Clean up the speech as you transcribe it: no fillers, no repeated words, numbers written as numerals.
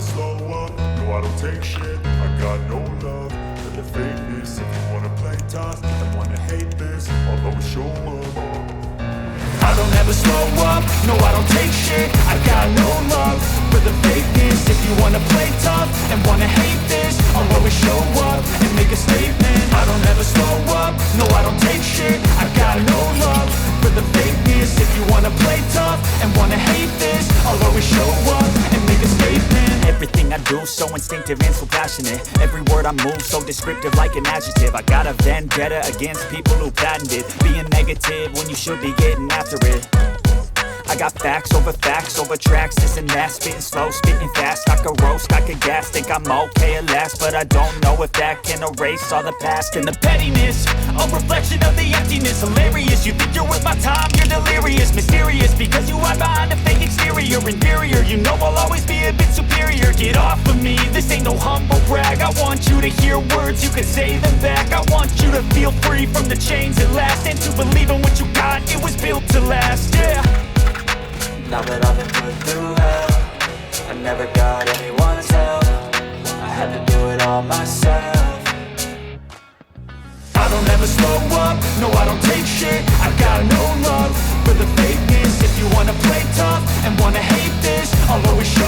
slow up, no I don't take shit. I got no love for the fakeness. If you wanna play tough and wanna hate this, I'll always show up. I don't ever slow up, no I don't take shit. I got no love for the fakeness. If you wanna play tough and wanna hate this, I'll always show up and make a statement. I don't ever slow up, no I don't take shit. I got no love for the fakeness. If you wanna play tough and wanna hate this, I'll always show up and make a statement. Everything I do so instinctive and so passionate. Every word I move so descriptive like an adjective. I got a vendetta against people who patented being negative when you should be getting after it. I got facts over tracks, this and that. Spitting slow, spitting fast, I could roast, I could gas. Think I'm okay at last, but I don't know if that can erase all the past. And the pettiness, a reflection of the emptiness. Hilarious, you think you're worth my time, you're delirious. Mysterious, because you hide behind a fake exterior. Inferior, you know I'll always be a bit superior. Get off of me, this ain't no humble brag. I want you to hear words, you can say them back. I want you to feel free from the chains at last, and to believe in what you got, it was built to last, yeah. Now that I've been put through hell, I never got anyone's help. I had to do it all myself. I don't ever slow up, no I don't take shit. I got no love for the fakeness. If you wanna play tough and wanna hate this, I'll always show